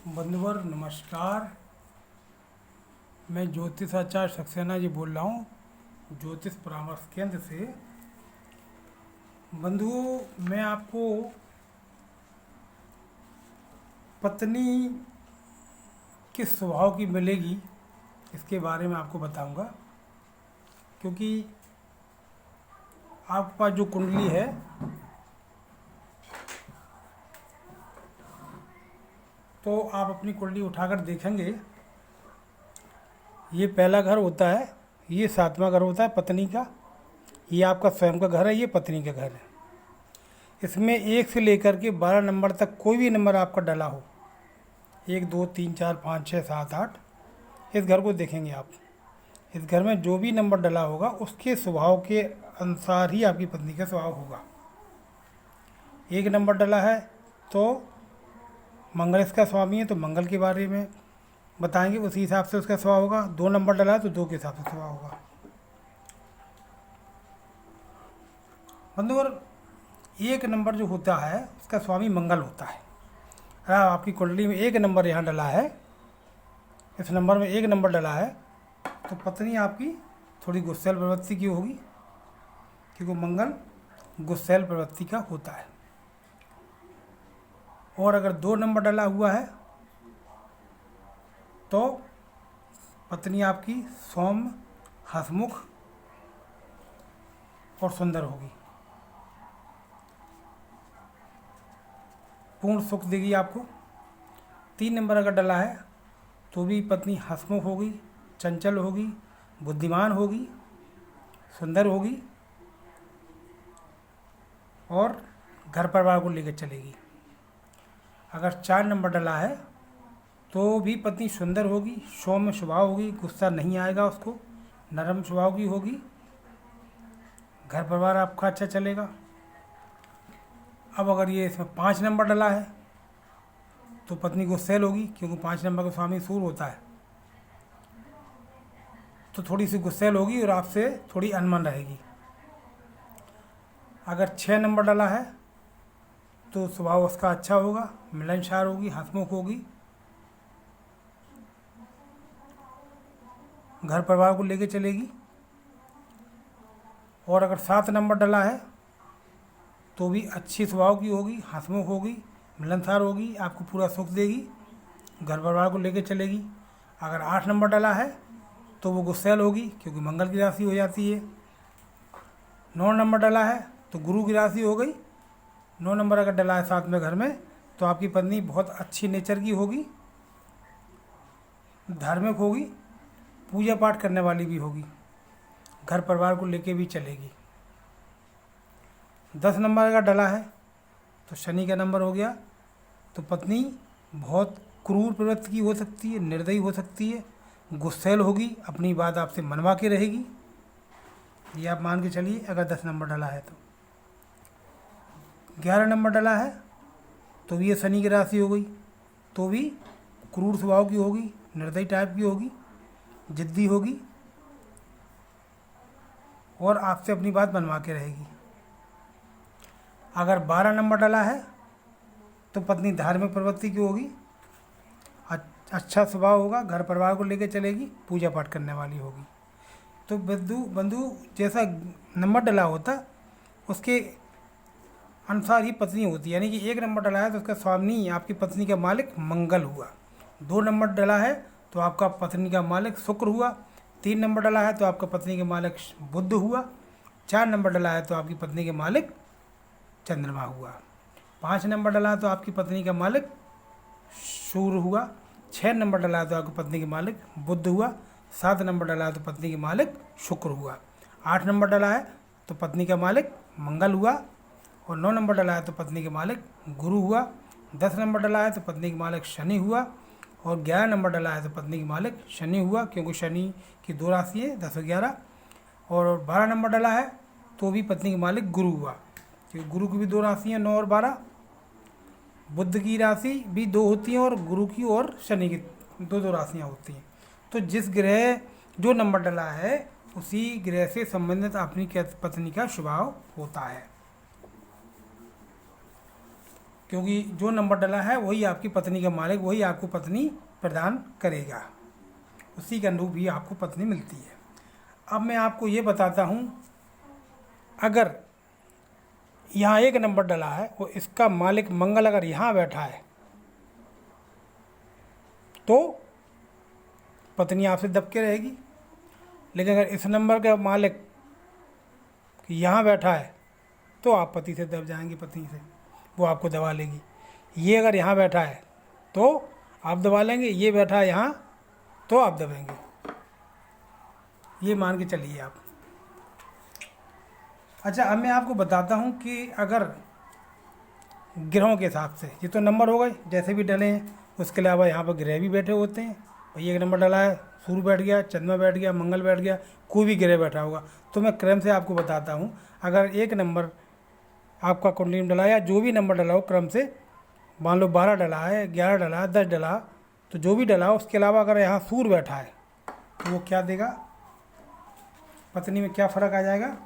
बंधुवर नमस्कार। मैं ज्योतिषाचार्य सक्सेना जी बोल रहा हूँ, ज्योतिष परामर्श केंद्र से। बंधुओं, मैं आपको पत्नी किस स्वभाव की मिलेगी इसके बारे में आपको बताऊंगा, क्योंकि आपके पास जो कुंडली है तो आप अपनी कुंडली उठाकर देखेंगे। ये पहला घर होता है, ये सातवां घर होता है पत्नी का। ये आपका स्वयं का घर है, ये पत्नी का घर है। इसमें 1 से लेकर के 12 नंबर तक कोई भी नंबर आपका डला हो, 1 2 3 4 5 6 7 8, इस घर को देखेंगे आप। इस घर में जो भी नंबर डला होगा उसके स्वभाव के अनुसार ही आपकी पत्नी का स्वभाव होगा। 1 नंबर डला है तो मंगल इसका स्वामी है, तो मंगल के बारे में बताएंगे, उसी हिसाब से उसका स्वभाव होगा। 2 नंबर डला है तो 2 के हिसाब से स्वभाव होगा। बंधुवर, 1 नंबर जो होता है उसका स्वामी मंगल होता है। अगर आपकी कुंडली में 1 नंबर यहाँ डला है, इस नंबर में 1 नंबर डला है, तो पत्नी आपकी थोड़ी गुस्सैल प्रवृत्ति की होगी, क्योंकि मंगल गुस्सैल प्रवृत्ति का होता है। और अगर 2 नंबर डला हुआ है तो पत्नी आपकी सौम्य, हंसमुख और सुंदर होगी, पूर्ण सुख देगी आपको। 3 नंबर अगर डला है तो भी पत्नी हंसमुख होगी, चंचल होगी, बुद्धिमान होगी, सुंदर होगी और घर परिवार को लेकर चलेगी। अगर 4 नंबर डला है तो भी पत्नी सुंदर होगी, सौम्य स्वभाव होगी, गुस्सा नहीं आएगा उसको, नरम स्वभाव की होगी, घर परिवार आपका अच्छा चलेगा। अब अगर ये इसमें 5 नंबर डला है तो पत्नी गुस्सैल होगी, क्योंकि 5 नंबर का स्वामी सूर्य होता है, तो थोड़ी सी गुस्सैल होगी और आपसे थोड़ी अनमन रहेगी। अगर 6 नंबर डला है तो स्वभाव उसका अच्छा होगा, मिलनसार होगी, हंसमुख होगी, घर परिवार को लेके चलेगी। और अगर 7 नंबर डला है तो भी अच्छी स्वभाव की होगी, हंसमुख होगी, मिलनसार होगी, आपको पूरा सुख देगी, घर परिवार को लेके चलेगी। अगर 8 नंबर डला है तो वो गुस्सैल होगी, क्योंकि मंगल की राशि हो जाती है। 9 नंबर डला है तो गुरु की राशि हो गई। 9 नंबर अगर डला है 7वें घर में तो आपकी पत्नी बहुत अच्छी नेचर की होगी, धार्मिक होगी, पूजा पाठ करने वाली भी होगी, घर परिवार को लेके भी चलेगी। 10 नंबर अगर डला है तो शनि का नंबर हो गया, तो पत्नी बहुत क्रूर प्रवृत्ति की हो सकती है, निर्दयी हो सकती है, गुस्सैल होगी, अपनी बात आपसे मनवा के रहेगी। ये आप मान के चलिए अगर 10 नंबर डला है तो। 11 नंबर डला है तो भी ये शनि की राशि हो गई, तो भी क्रूर स्वभाव की होगी, निर्दयी टाइप की होगी, जिद्दी होगी और आपसे अपनी बात बनवा के रहेगी। अगर 12 नंबर डला है तो पत्नी धार्मिक प्रवृत्ति की होगी, अच्छा स्वभाव होगा, घर परिवार को लेकर चलेगी, पूजा पाठ करने वाली होगी। तो बंधु जैसा नंबर डला होता उसके अनुसार ही पत्नी होती है। यानी कि 1 नंबर डला है तो उसका स्वामी आपकी पत्नी का मालिक मंगल हुआ। 2 नंबर डला है तो आपका पत्नी का मालिक शुक्र हुआ। 3 नंबर डला है तो आपका पत्नी के मालिक बुध हुआ। 4 नंबर डला है तो आपकी पत्नी के मालिक चंद्रमा हुआ। 5 नंबर डला है तो आपकी पत्नी का मालिक सूर्य हुआ। 6 नंबर डला है तो आपकी पत्नी के मालिक बुध हुआ। 7 नंबर डला है तो पत्नी के मालिक शुक्र हुआ। 8 नंबर डला है तो पत्नी का मालिक मंगल हुआ। और 9 नंबर डला है तो पत्नी के मालिक गुरु हुआ। 10 नंबर डला है तो पत्नी के मालिक शनि हुआ। और 11 नंबर डला है तो पत्नी के मालिक शनि हुआ, क्योंकि शनि की 2 राशि है 10 और 11। और 12 नंबर डला है तो भी पत्नी के मालिक गुरु हुआ, क्योंकि गुरु की भी 2 राशि हैं 9 और 12। बुध की राशि भी 2 होती हैं और गुरु की और शनि की 2 राशियाँ होती हैं। तो जिस ग्रह जो नंबर डला है उसी ग्रह से संबंधित अपनी पत्नी का स्वभाव होता है। क्योंकि जो नंबर डला है वही आपकी पत्नी का मालिक, वही आपको पत्नी प्रदान करेगा, उसी के अनुरूप ही आपको पत्नी मिलती है। अब मैं आपको ये बताता हूँ, अगर यहाँ एक नंबर डला है और इसका मालिक मंगल अगर यहाँ बैठा है तो पत्नी आपसे दबके रहेगी। लेकिन अगर इस नंबर का मालिक यहाँ बैठा है तो आप पति से दब जाएंगे, पत्नी से, वो आपको दबा लेगी। ये अगर यहाँ बैठा है तो आप दबा लेंगे, ये बैठा है यहाँ तो आप दबेंगे, ये मान के चलिए आप। अच्छा, अब मैं आपको बताता हूँ कि अगर ग्रहों के हिसाब से, ये तो नंबर हो गए जैसे भी डले हैं, उसके अलावा यहाँ पर ग्रह भी बैठे होते हैं। भाई एक नंबर डला है, सूर्य बैठ गया, चंद्रमा बैठ गया, मंगल बैठ गया, कोई भी ग्रह बैठा होगा। तो मैं क्रम से आपको बताता हूँ, अगर एक नंबर आपका कुंडली में डला या जो भी नंबर डला हो क्रम से, मान लो 12 डला है, 11 डला है, 10 डला, तो जो भी डला हो उसके अलावा अगर यहाँ सूर्य बैठा है तो वो क्या देगा, पत्नी में क्या फ़र्क आ जाएगा।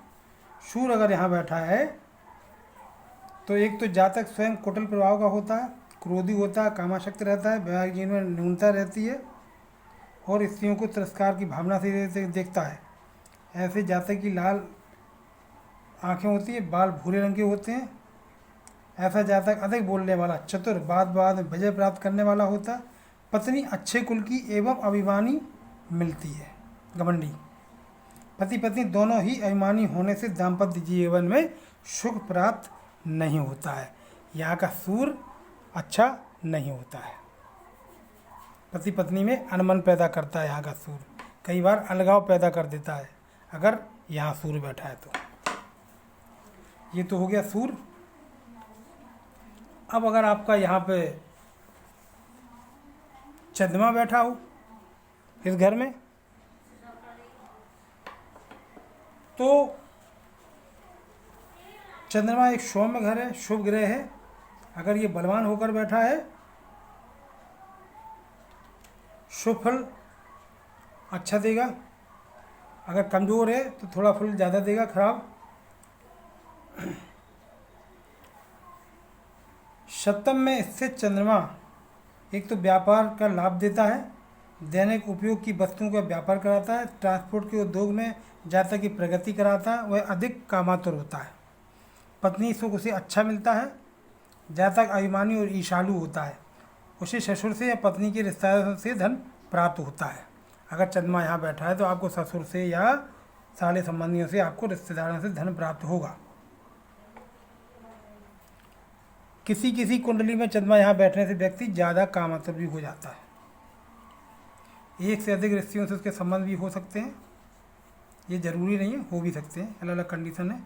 सूर्य अगर यहाँ बैठा है तो एक तो जातक स्वयं कुटिल प्रभाव का होता है, क्रोधी होता है, कामाशक्त रहता है, वैवाहिक जीवन में न्यूनता रहती है और स्त्रियों को तिरस्कार की भावना से देखता है। ऐसे जातक की लाल आँखें होती है, बाल भूरे रंग के होते हैं। ऐसा जातक अधिक बोलने वाला, चतुर, बात में विजय प्राप्त करने वाला होता है। पत्नी अच्छे कुल की एवं अभिमानी मिलती है, घमंडी। पति पत्नी दोनों ही अभिमानी होने से दाम्पत्य जीवन में सुख प्राप्त नहीं होता है। यहाँ का सूर्य अच्छा नहीं होता है, पति पत्नी में अनमन पैदा करता है। यहाँ का सूर्य कई बार अलगाव पैदा कर देता है अगर यहाँ सूर्य बैठा है तो। ये तो हो गया सूर्य। अब अगर आपका यहाँ पे चंद्रमा बैठा हो इस घर में तो चंद्रमा एक सौम्य घर है, शुभ ग्रह है। अगर ये बलवान होकर बैठा है शुभ फल अच्छा देगा, अगर कमज़ोर है तो थोड़ा फल ज़्यादा देगा, खराब। सप्तम में स्थित चंद्रमा एक तो व्यापार का लाभ देता है, दैनिक उपयोग की वस्तुओं का व्यापार कराता है, ट्रांसपोर्ट के उद्योग में जातक की प्रगति कराता है, वह अधिक कामातुर होता है। पत्नी सुख उसे अच्छा मिलता है, जातक अभिमानी और ईर्ष्यालु होता है, उसे ससुर से या पत्नी के रिश्तेदारों से धन प्राप्त होता है। अगर चंद्रमा यहाँ बैठा है तो आपको ससुर से या साले संबंधियों से, आपको रिश्तेदारों से धन प्राप्त होगा। किसी किसी कुंडली में चंद्रमा यहाँ बैठने से व्यक्ति ज़्यादा कामातुर भी हो जाता है, एक से अधिक रिश्तियों से उसके संबंध भी हो सकते हैं। ये जरूरी नहीं है, हो भी सकते हैं, अलग अलग कंडीशन है।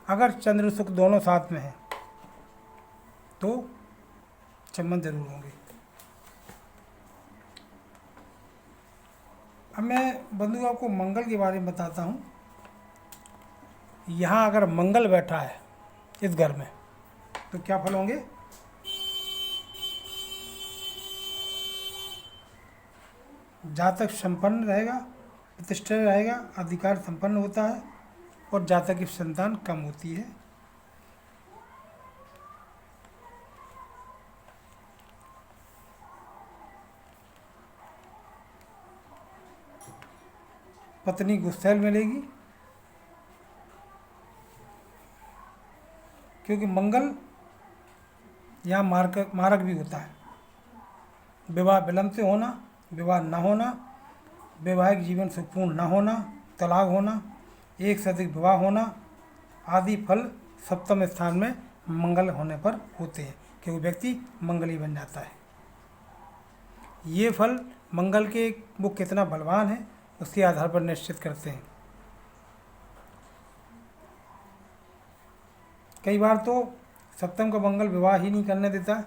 अगर चंद्र सुख दोनों साथ में है तो संबंध जरूर होंगे। अब मैं बंधु आपको मंगल के बारे में बताता हूँ। यहाँ अगर मंगल बैठा है इस घर में तो क्या फल होंगे। जातक संपन्न रहेगा, प्रतिष्ठा रहेगा, अधिकार संपन्न होता है और जातक की संतान कम होती है। पत्नी गुस्सैल मिलेगी क्योंकि मंगल यहाँ मारक भी होता है। विवाह विलंब से होना, विवाह न होना, वैवाहिक जीवन सुखपूर्ण न होना, तलाक होना, एक से अधिक विवाह होना आदि फल सप्तम स्थान में मंगल होने पर होते हैं, क्योंकि व्यक्ति मंगली बन जाता है। ये फल मंगल के वो कितना बलवान है उसके आधार पर निश्चित करते हैं। कई बार तो सप्तम का मंगल विवाह ही नहीं करने देता,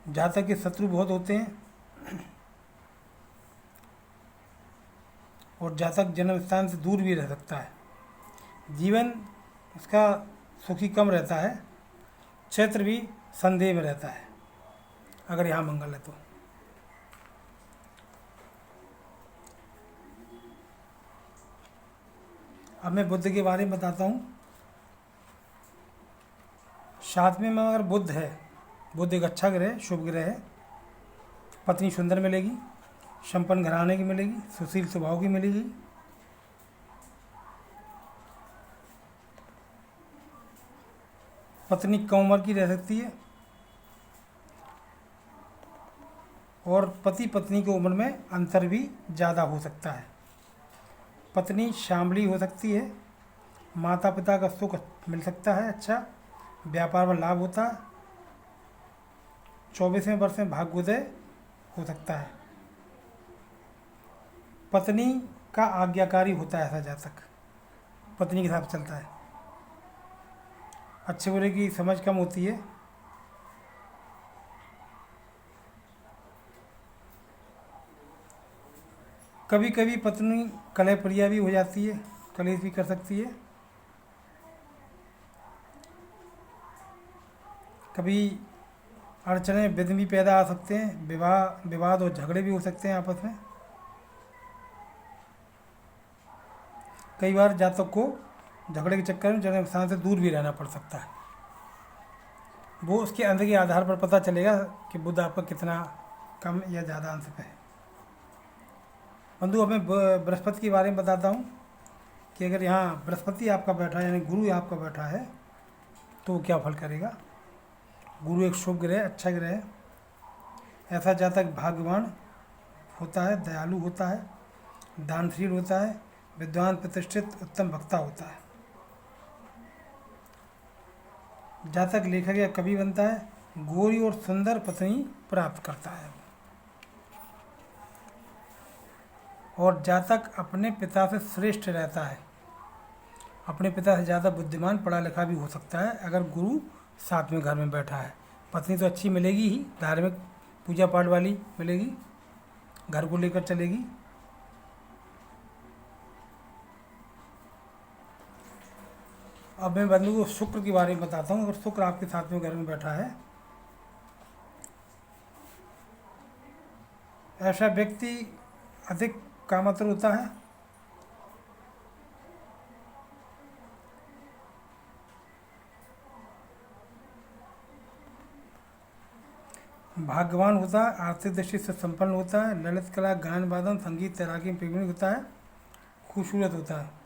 जातक के शत्रु बहुत होते हैं और जातक जन्म स्थान से दूर भी रह सकता है। जीवन उसका सुखी कम रहता है, क्षेत्र भी संदेह में रहता है अगर यहाँ मंगल है तो। अब मैं बुध के बारे में बताता हूँ। 7वें में अगर बुध है, बुध एक अच्छा ग्रह है, शुभ ग्रह है। पत्नी सुंदर मिलेगी, संपन्न घराने की मिलेगी, सुशील स्वभाव की मिलेगी। पत्नी कम उम्र की रह सकती है और पति पत्नी की उम्र में अंतर भी ज़्यादा हो सकता है। पत्नी शामली हो सकती है। माता पिता का सुख मिल सकता है अच्छा। व्यापार में लाभ होता है। 24वें वर्ष में भाग्योदय हो सकता है। पत्नी का आज्ञाकारी होता है ऐसा जातक, पत्नी के साथ चलता है। अच्छे बुरे की समझ कम होती है। कभी कभी पत्नी कलह प्रिया भी हो जाती है, कलेश भी कर सकती है। कभी अड़चने विघ्न भी पैदा आ सकते हैं। विवाद और झगड़े भी हो सकते हैं आपस में। कई बार जातक को झगड़े के चक्कर में जन्म स्थान से दूर भी रहना पड़ सकता है। वो उसके अंदर के आधार पर पता चलेगा कि बुध आपका कितना कम या ज़्यादा अंश पे है। बंधु, अब मैं बृहस्पति के बारे में बताता हूँ कि अगर यहाँ बृहस्पति आपका बैठा है यानी गुरु आपका बैठा है तो वो क्या फल करेगा। गुरु एक शुभ ग्रह, अच्छा ग्रह है। ऐसा जातक भाग्यवान होता है, दयालु होता है, दानशील होता है, विद्वान, प्रतिष्ठित, उत्तम वक्ता होता है। जातक लेखक या कवि बनता है। गोरी और सुंदर पत्नी प्राप्त करता है और जातक अपने पिता से श्रेष्ठ रहता है। अपने पिता से ज़्यादा बुद्धिमान, पढ़ा लिखा भी हो सकता है अगर गुरु 7वें घर में बैठा है। पत्नी तो अच्छी मिलेगी ही, धार्मिक पूजा पाठ वाली मिलेगी, घर को लेकर चलेगी। अब मैं बंधु को शुक्र के बारे में बताता हूँ। अगर शुक्र आपके 7वें घर में बैठा है, ऐसा व्यक्ति अधिक कामातुर होता है। भाग्यवान होता है, आर्थिक दृष्टि से संपन्न होता है, ललित कला, गायन वादन, संगीत, तैराकी में प्रवीण होता है, खूबसूरत होता है।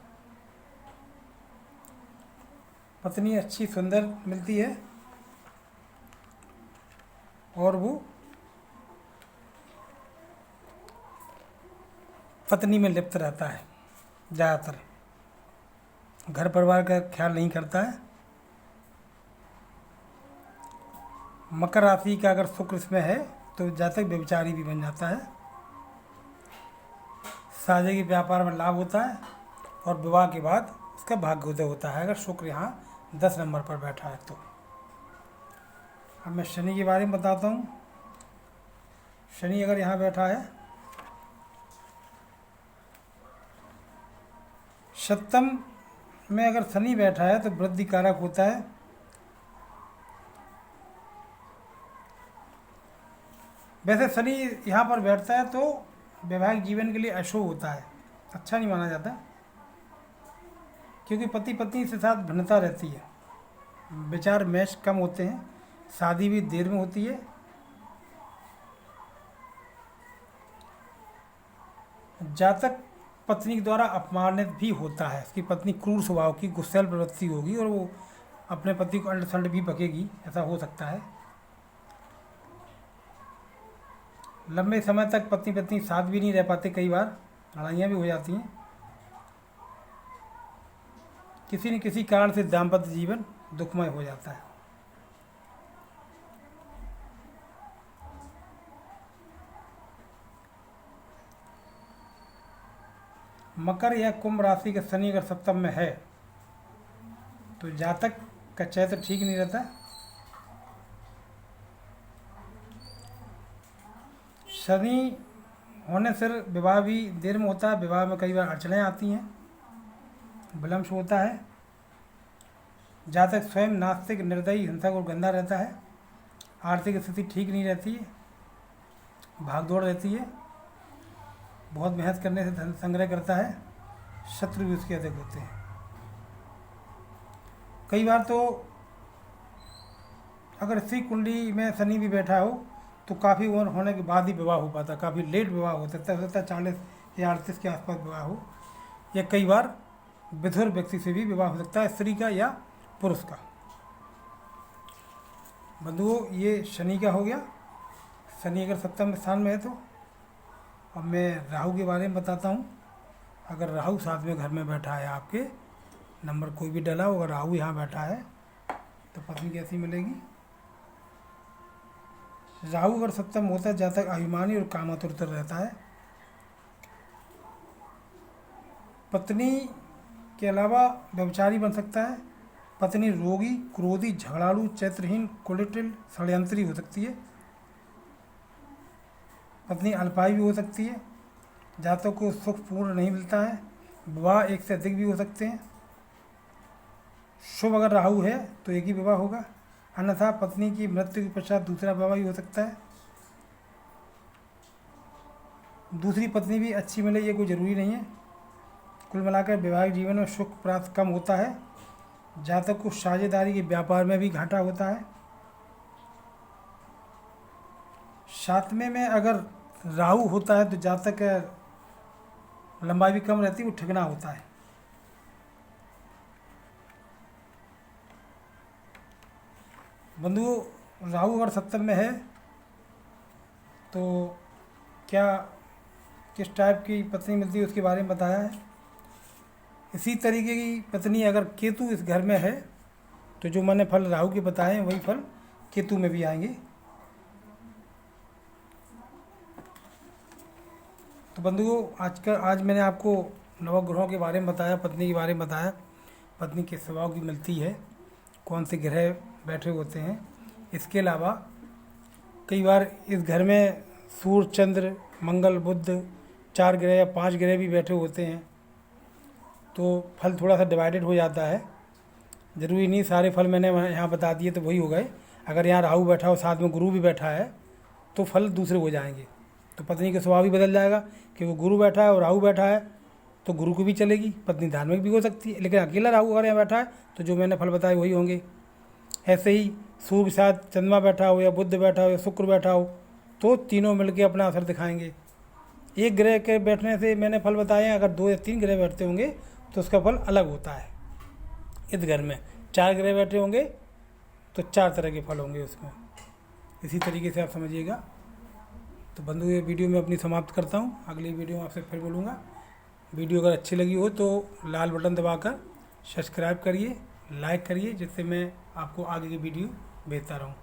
पत्नी अच्छी सुंदर मिलती है और वो पत्नी में लिप्त रहता है ज़्यादातर, घर परिवार का ख्याल नहीं करता है। मकर राशि का अगर शुक्र इसमें है तो जातक व्यभिचारी भी बन जाता है। साझे के व्यापार में लाभ होता है और विवाह के बाद उसका भाग्योदय होता है अगर शुक्र यहाँ 10 नंबर पर बैठा है तो। अब मैं शनि के बारे में बताता हूँ। शनि अगर यहाँ बैठा है, सप्तम में अगर शनि बैठा है तो वृद्धि कारक होता है। वैसे शनि यहाँ पर बैठता है तो वैवाहिक जीवन के लिए अशुभ होता है, अच्छा नहीं माना जाता, क्योंकि पति पत्नी के साथ भिन्नता रहती है, विचार मैच कम होते हैं, शादी भी देर में होती है। जातक पत्नी के द्वारा अपमानित भी होता है। उसकी पत्नी क्रूर स्वभाव की, गुस्सैल प्रवृत्ति होगी और वो अपने पति को अंड संड भी बकेगी, ऐसा हो सकता है। लंबे समय तक पत्नी पत्नी साथ भी नहीं रह पाते, कई बार लड़ाइयाँ भी हो जाती हैं। किसी न किसी कारण से दाम्पत्य जीवन दुखमय हो जाता है। मकर या कुंभ राशि का शनि अगर सप्तम में है तो जातक का चैत्र ठीक नहीं रहता। शनि होने से विवाह भी देर में होता है, विवाह में कई बार अड़चनें आती हैं, विलम्ब होता है। जातक स्वयं नास्तिक, निर्दयी, हिंसक और गंदा रहता है। आर्थिक स्थिति ठीक नहीं रहती है, भागदौड़ रहती है, बहुत मेहनत करने से धन संग्रह करता है, शत्रु भी उसके अधिक होते हैं। कई बार तो अगर इसी कुंडली में शनि भी बैठा हो तो काफ़ी उम्र होने के बाद ही विवाह हो पाता, काफ़ी लेट विवाह हो सकता है 40 या 38 के आसपास विवाह हो, या कई बार विधुर व्यक्ति से भी विवाह हो सकता है, स्त्री का या पुरुष का। बंधुओं, ये शनि का हो गया। शनि अगर सप्तम स्थान में है तो अब मैं राहु के बारे में बताता हूँ। अगर राहु 7वें घर में बैठा है, आपके नंबर कोई भी डला हो, अगर राहु यहाँ बैठा है तो पत्नी कैसी मिलेगी। राहु अगर सप्तम होता है, जातक अभिमानी और कामातुर रहता है। पत्नी के अलावा व्यभिचारी बन सकता है। पत्नी रोगी, क्रोधी, झगड़ालू, चैत्रहीन, कुटिल, षड्यंत्री हो सकती है। पत्नी अल्पायु भी हो सकती है। जातक को सुख पूर्ण नहीं मिलता है। विवाह एक से अधिक भी हो सकते हैं। शुभ अगर राहु है तो एक ही विवाह होगा, अन्यथा पत्नी की मृत्यु के पश्चात दूसरा विवाह भी हो सकता है। दूसरी पत्नी भी अच्छी मिले ये कोई ज़रूरी नहीं है। कुल मिलाकर वैवाहिक जीवन में सुख प्राप्त कम होता है। जातक को साझेदारी के व्यापार में भी घाटा होता है। 7वें में अगर राहु होता है तो जातक लंबाई भी कम रहती है, वो ठिकना होता है। बंधुओं, राहु अगर सप्तम में है तो क्या किस टाइप की पत्नी मिलती है उसके बारे में बताया है। इसी तरीके की पत्नी अगर केतु इस घर में है तो जो मैंने फल राहु के बताए हैं वही फल केतु में भी आएंगे। तो बंधुओं, आज मैंने आपको नवग्रहों के बारे में बताया, पत्नी के बारे में बताया, पत्नी किस स्वभाव की मिलती है, कौन से ग्रह बैठे होते हैं। इसके अलावा कई बार इस घर में सूर्य, चंद्र, मंगल, बुध 4 ग्रह या 5 ग्रह भी बैठे होते हैं तो फल थोड़ा सा डिवाइडेड हो जाता है। ज़रूरी नहीं सारे फल मैंने यहाँ बता दिए तो वही हो गए। अगर यहाँ राहु बैठा हो, साथ में गुरु भी बैठा है तो फल दूसरे हो जाएंगे। तो पत्नी का स्वभाव भी बदल जाएगा कि वो गुरु बैठा है और राहु बैठा है तो गुरु को भी चलेगी, पत्नी धार्मिक भी हो सकती है। लेकिन अकेला राहु अगर यहाँ बैठा है तो जो मैंने फल बताए वही होंगे। ऐसे ही सूर्य के साथ चंद्रमा बैठा हो या बुध बैठा हो या शुक्र बैठा हो तो तीनों मिलकर अपना असर दिखाएंगे। एक ग्रह के बैठने से मैंने फल बताए हैं, अगर 2 या 3 ग्रह बैठते होंगे तो उसका फल अलग होता है। इस घर में 4 ग्रह बैठे होंगे तो 4 तरह के फल होंगे उसमें। इसी तरीके से आप समझिएगा। तो बंधु, ये वीडियो मैं अपनी समाप्त करता हूँ। अगली वीडियो में आपसे फिर बोलूँगा। वीडियो अगर अच्छी लगी हो तो लाल बटन दबाकर सब्सक्राइब करिए, लाइक करिए, जिससे मैं आपको आगे की वीडियो भेजता रहूँ।